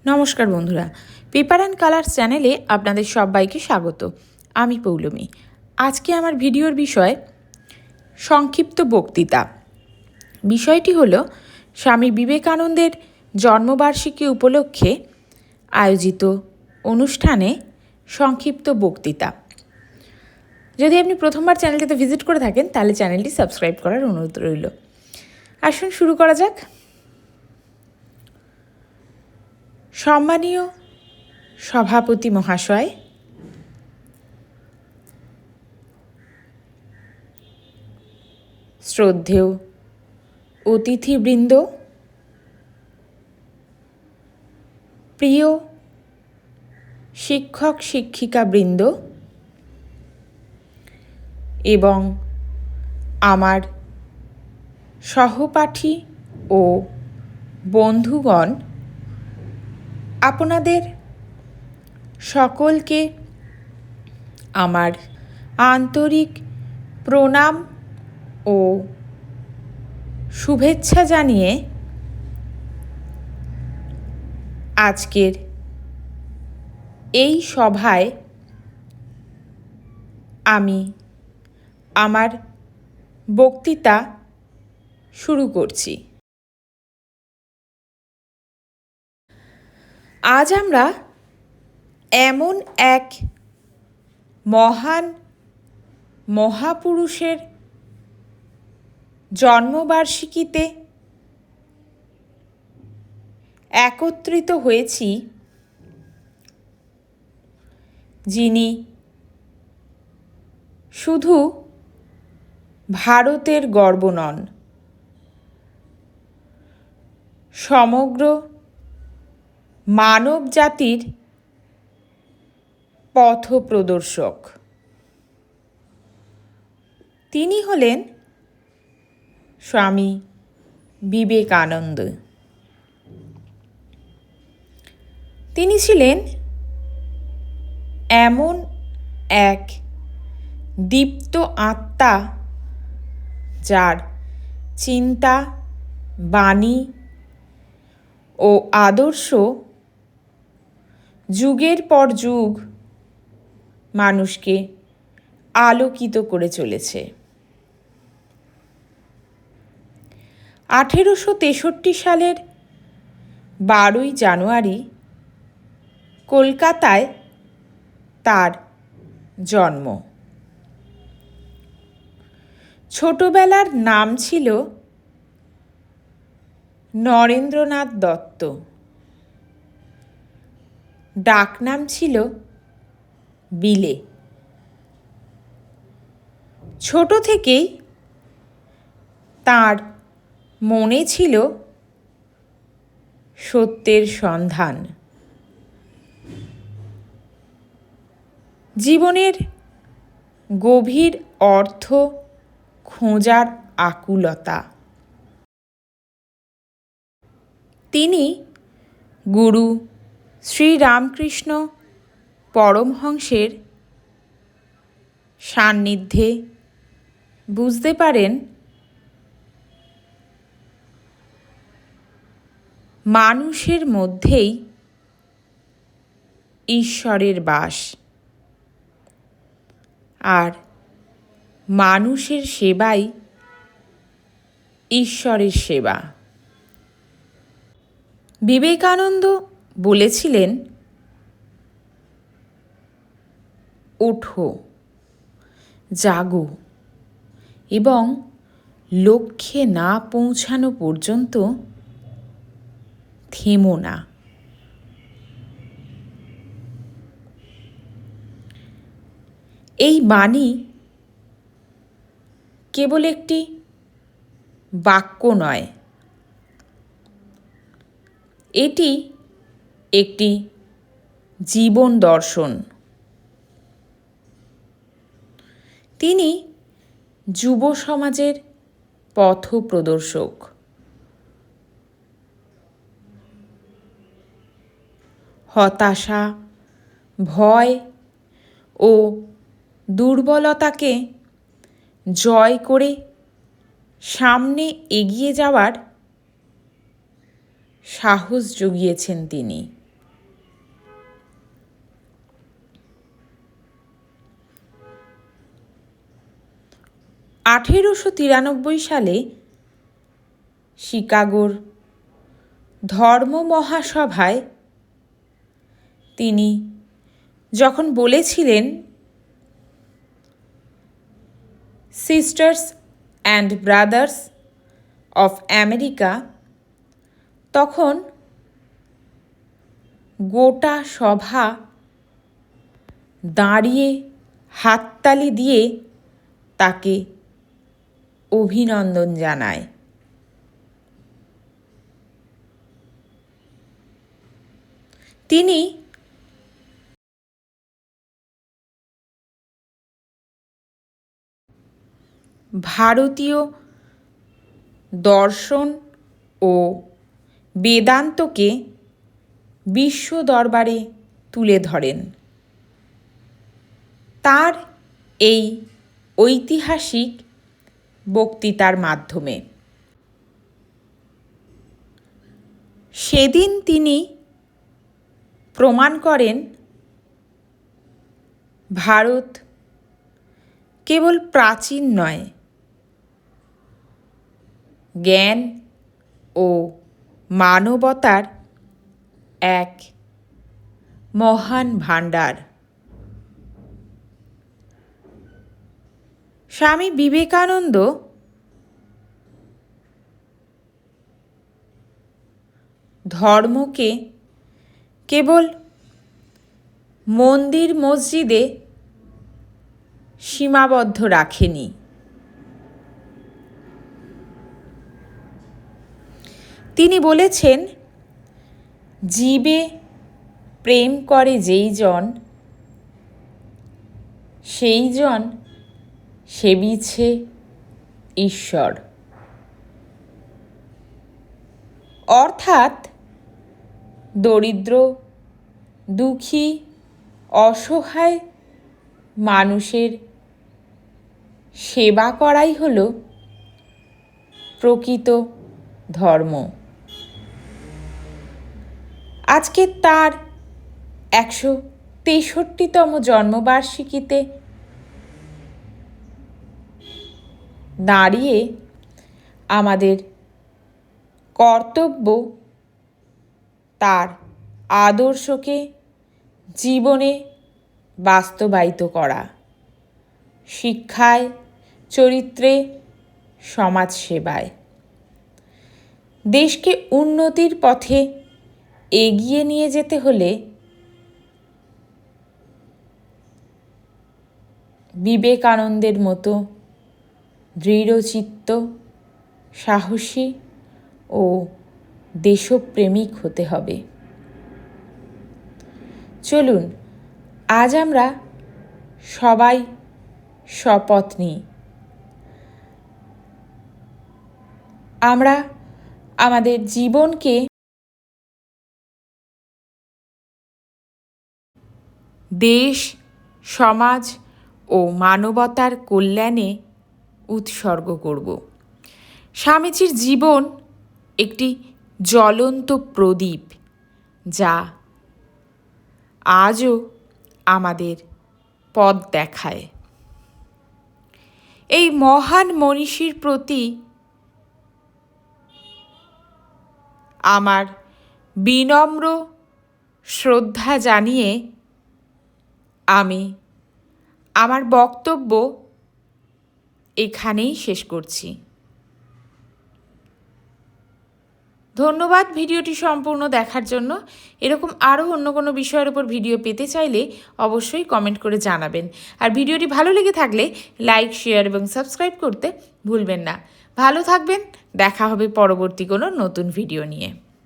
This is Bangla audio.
নমস্কার বন্ধুরা, পেপার অ্যান্ড কালার্স চ্যানেলে আপনাদের সবাইকে স্বাগত। আমি পৌলমী। আজকে আমার ভিডিওর বিষয় সংক্ষিপ্ত বক্তৃতা। বিষয়টি হলো স্বামী বিবেকানন্দের জন্মবার্ষিকী উপলক্ষে আয়োজিত অনুষ্ঠানে সংক্ষিপ্ত বক্তৃতা। যদি আপনি প্রথমবার চ্যানেলটিতে ভিজিট করে থাকেন তাহলে চ্যানেলটি সাবস্ক্রাইব করার অনুরোধ রইল। আসুন শুরু করা যাক। সম্মানীয় সভাপতি মহাশয়, শ্রদ্ধেয় অতিথিবৃন্দ, প্রিয় শিক্ষক শিক্ষিকাবৃন্দ এবং আমার সহপাঠী ও বন্ধুগণ, আপনাদের সকলকে আমার আন্তরিক প্রণাম ও শুভেচ্ছা জানিয়ে আজকের এই সভায় আমি আমার বক্তৃতা শুরু করছি। আজ আমরা এমন এক মহান মহাপুরুষের জন্মবার্ষিকীতে একত্রিত হয়েছি, যিনি শুধু ভারতের গর্ব নন, সমগ্র মানব জাতির পথপ্রদর্শক। তিনি হলেন স্বামী বিবেকানন্দ। তিনি ছিলেন এমন এক দীপ্ত আত্মা, যার চিন্তা, বাণী ও আদর্শ যুগের পর যুগ মানুষকে আলোকিত করে চলেছে। 1863 সালের 12ই জানুয়ারি কলকাতায় তার জন্ম। ছোটবেলার নাম ছিল নরেন্দ্রনাথ দত্ত, ডাকনাম ছিল বিলে। ছোট থেকেই তার মনে ছিল সত্যের সন্ধান, জীবনের গভীর অর্থ খোঁজার আকুলতা। তিনি গুরু শ্রীরামকৃষ্ণ পরমহংসের সান্নিধ্যে বুঝতে পারেন মানুষের মধ্যেই ঈশ্বরের বাস, আর মানুষের সেবাই ঈশ্বরের সেবা। বিবেকানন্দ বলেছিলেন, ওঠো, জাগো এবং লক্ষ্যে না পৌঁছানো পর্যন্ত থেমো না। এই বাণী কেবল একটি বাক্য নয়, এটি একটি জীবন দর্শন। তিনি যুব সমাজের পথপ্রদর্শক। হতাশা, ভয় ও দুর্বলতাকে জয় করে সামনে এগিয়ে যাওয়ার সাহস জুগিয়েছেন তিনি। 1893 সালে শিকাগোর ধর্ম মহাসভায় তিনি যখন বলেছিলেন, sisters and brothers of America, তখন গোটা সভা দাঁড়িয়ে হাততালি দিয়ে তাকে অভিনন্দন জানায়। তিনি ভারতীয় দর্শন ও বেদান্তকে বিশ্ব দরবারে তুলে ধরেন। তার এই ঐতিহাসিক বক্তৃতার মাধ্যমে সেদিন তিনি প্রমাণ করেন, ভারত কেবল প্রাচীন নয়, জ্ঞান ও মানবতার এক মহান ভাণ্ডার। স্বামী বিবেকানন্দ ধর্মকে কেবল মন্দির মসজিদে সীমাবদ্ধ রাখেনি, তিনি বলেছেন, জীবে প্রেম করে যেই জন, সেই জন সেবিছে ঈশ্বর। অর্থাৎ দরিদ্র, দুঃখী, অসহায় মানুষের সেবা করাই হল প্রকৃত ধর্ম। আজকে তার 163তম জন্মবার্ষিকীতে দাঁড়িয়ে আমাদের কর্তব্য তার আদর্শকে জীবনে বাস্তবায়িত করা, শিক্ষায়, চরিত্রে, সমাজসেবায়। দেশকে উন্নতির পথে এগিয়ে নিয়ে যেতে হলে বিবেকানন্দের মতো দৃঢ়চিত্ত, সাহসী ও দেশপ্রেমিক হতে হবে। চলুন আজ আমরা সবাই শপথ নিই, আমরা আমাদের জীবনকে দেশ, সমাজ ও মানবতার কল্যাণে উৎসর্গ করব। স্বামীজির জীবন একটি জ্বলন্ত প্রদীপ, যা আজও আমাদের পথ দেখায়। এই মহান মনীষীর প্রতি আমার বিনম্র শ্রদ্ধা জানিয়ে আমি আমার বক্তব্য এখানেই শেষ করছি। ধন্যবাদ ভিডিওটি সম্পূর্ণ দেখার জন্য। এরকম আরও অন্য কোনো বিষয়ের উপর ভিডিও পেতে চাইলে অবশ্যই কমেন্ট করে জানাবেন। আর ভিডিওটি ভালো লেগে থাকলে লাইক, শেয়ার এবং সাবস্ক্রাইব করতে ভুলবেন না। ভালো থাকবেন, দেখা হবে পরবর্তী কোনো নতুন ভিডিও নিয়ে।